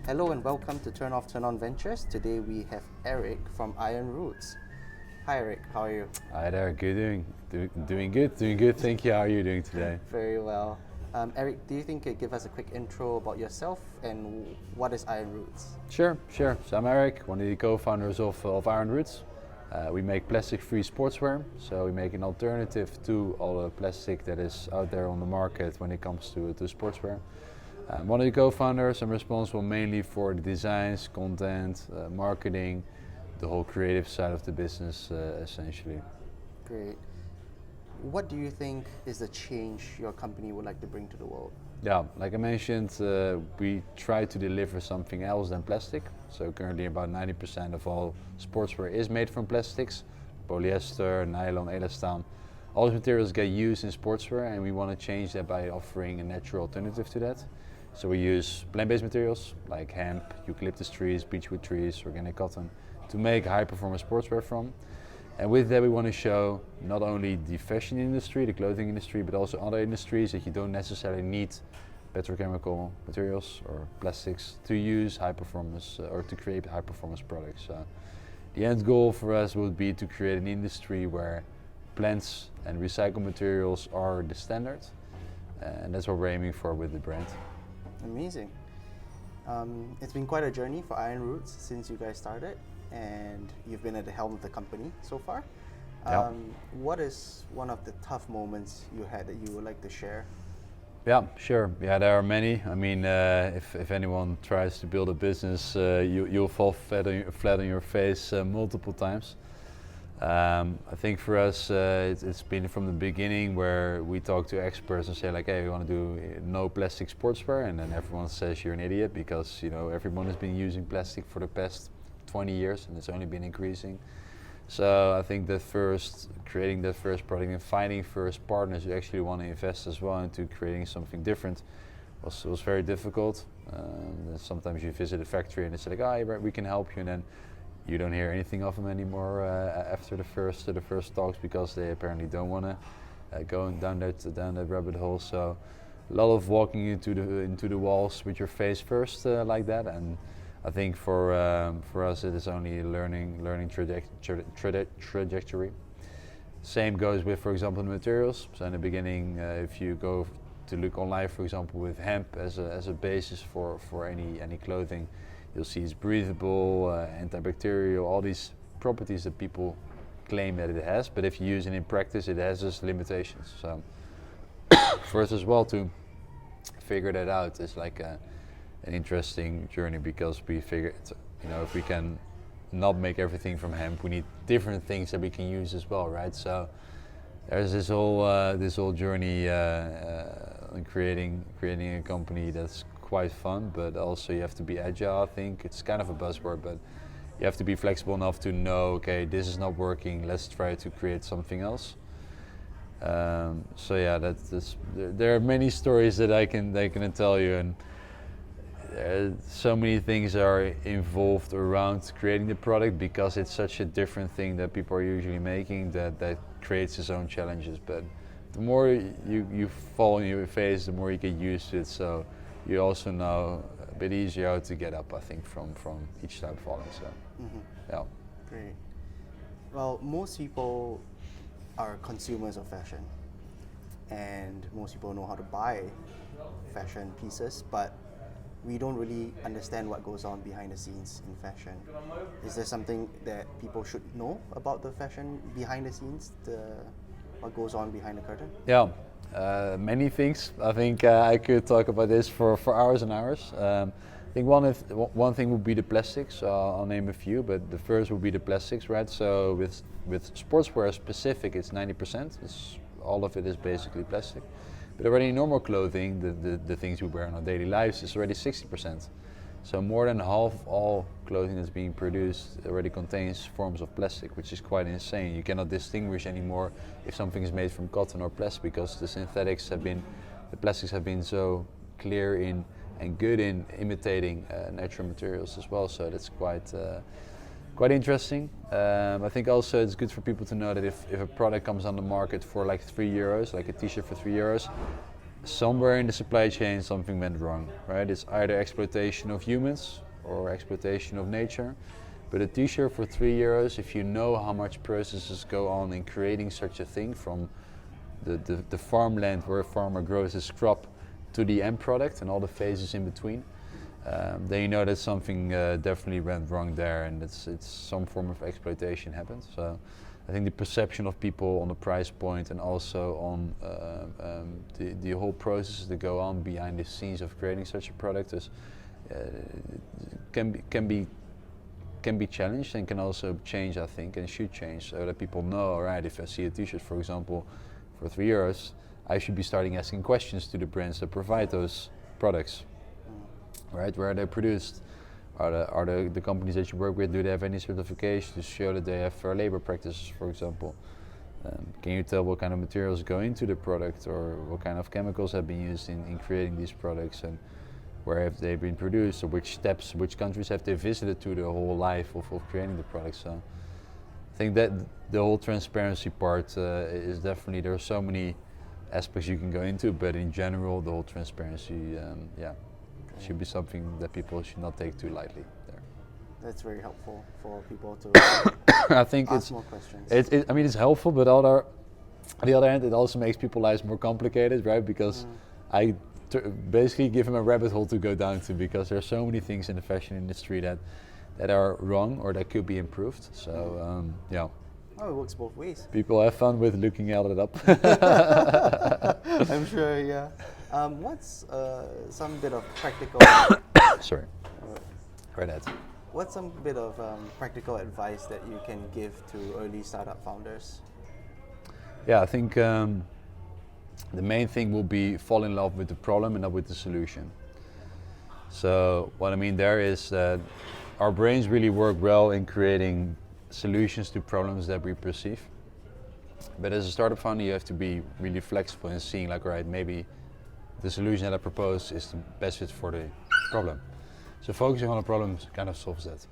Hello and welcome to Turn Off Turn On Ventures. Today we have Eric from Iron Roots. Hi Eric, how are you? Hi there, doing good. Thank you. How are you doing today? Very well. Eric, do you think you could give us a quick intro about yourself and what is Iron Roots? Sure. So I'm Eric, one of the co-founders of Iron Roots. We make plastic-free sportswear, so we make an alternative to all the plastic that is out there on the market when it comes to sportswear. I'm one of the co-founders. I'm responsible mainly for the designs, content, marketing, the whole creative side of the business, essentially. Great. What do you think is the change your company would like to bring to the world? Yeah, like I mentioned, we try to deliver something else than plastic. So currently about 90% of all sportswear is made from plastics, polyester, nylon, elastan. All these materials get used in sportswear, and we want to change that by offering a natural alternative to that. So we use plant-based materials like hemp, eucalyptus trees, beechwood trees, organic cotton to make high-performance sportswear from. And with that we want to show not only the fashion industry, the clothing industry, but also other industries that you don't necessarily need petrochemical materials or plastics to use high performance or to create high performance products. The end goal for us would be to create an industry where plants and recycled materials are the standard, and that's what we're aiming for with the brand. Amazing. It's been quite a journey for Iron Roots since you guys started, and you've been at the helm of the company so far. Yeah. What is one of the tough moments you had that you would like to share? Yeah, sure. Yeah, there are many. I mean, if anyone tries to build a business, you'll fall flat on your face multiple times. I think for us, it's been from the beginning where we talk to experts and say like, hey, we want to do no plastic sportswear, and then everyone says you're an idiot because everyone has been using plastic for the past 20 years and it's only been increasing. So I think that creating that first product and finding first partners who actually want to invest as well into creating something different was very difficult. Sometimes you visit a factory and they say like, we can help you, and then you don't hear anything of them anymore after the first talks because they apparently don't want to go down that rabbit hole. So a lot of walking into the walls with your face first like that, and I think for us it is only a learning trajectory. Same goes with, for example, the materials. So in the beginning, if you go to look online, for example, with hemp as a basis for any clothing, you'll see it's breathable, antibacterial, all these properties that people claim that it has. But if you use it in practice, it has its limitations. So for us as well to figure that out is like an interesting journey, because we figured, if we can not make everything from hemp, we need different things that we can use as well, right? So there's this whole journey in creating a company that's quite fun, but also you have to be agile. I think it's kind of a buzzword, but you have to be flexible enough to know, okay, this is not working, let's try to create something else. So yeah, there are many stories that I can tell you, and so many things are involved around creating the product because it's such a different thing that people are usually making that creates its own challenges. But the more you fall on your face, the more you get used to it. So you also know a bit easier how to get up, I think, from each time falling. So yeah. Great. Well, most people are consumers of fashion, and most people know how to buy fashion pieces, but we don't really understand what goes on behind the scenes in fashion. Is there something that people should know about the fashion behind the scenes, what goes on behind the curtain? Yeah, many things. I think I could talk about this for hours and hours. I think one thing would be the plastics. I'll name a few, but the first would be the plastics, right? So with sportswear specific, it's 90%. All of it is basically plastic. But already in normal clothing, the things we wear in our daily lives, is already 60%. So more than half of all clothing that's being produced already contains forms of plastic, which is quite insane. You cannot distinguish anymore if something is made from cotton or plastic, because the plastics have been so clear and good in imitating natural materials as well. So that's quite interesting. I think also it's good for people to know that if a product comes on the market for like €3, like a t-shirt for €3, somewhere in the supply chain something went wrong, right? It's either exploitation of humans or exploitation of nature. But a t-shirt for €3, if you know how much processes go on in creating such a thing, from the farmland where a farmer grows his crop to the end product and all the phases in between, then you know that something definitely went wrong there, and it's some form of exploitation happened. So I think the perception of people on the price point and also on the whole processes that go on behind the scenes of creating such a product is can be challenged, and can also change, I think, and should change, so that people know, all right, if I see a t-shirt, for example, for €3, I should be starting asking questions to the brands that provide those products, right? Where are they produced? Are the companies that you work with, do they have any certifications to show that they have fair labor practices, for example? Can you tell what kind of materials go into the product, or what kind of chemicals have been used in creating these products, and where have they been produced, or which steps, which countries have they visited to the whole life of creating the product? So I think that the whole transparency part is definitely, there are so many aspects you can go into, but in general the whole transparency should be something that people should not take too lightly there. That's very helpful for people to I think ask more questions. I mean, it's helpful, but on the other hand, it also makes people's lives more complicated, right? Because I basically give them a rabbit hole to go down to, because there are so many things in the fashion industry that are wrong or that could be improved. So yeah. Oh, it works both ways. People have fun with looking at it up. I'm sure, yeah. What's some bit of practical? Sorry. Right at. What's some bit of practical advice that you can give to early startup founders? Yeah, I think the main thing will be fall in love with the problem and not with the solution. So what I mean there is that our brains really work well in creating solutions to problems that we perceive. But as a startup founder, you have to be really flexible in seeing, like, all right, maybe the solution that I propose is the best fit for the problem. So focusing on the problem kind of solves that.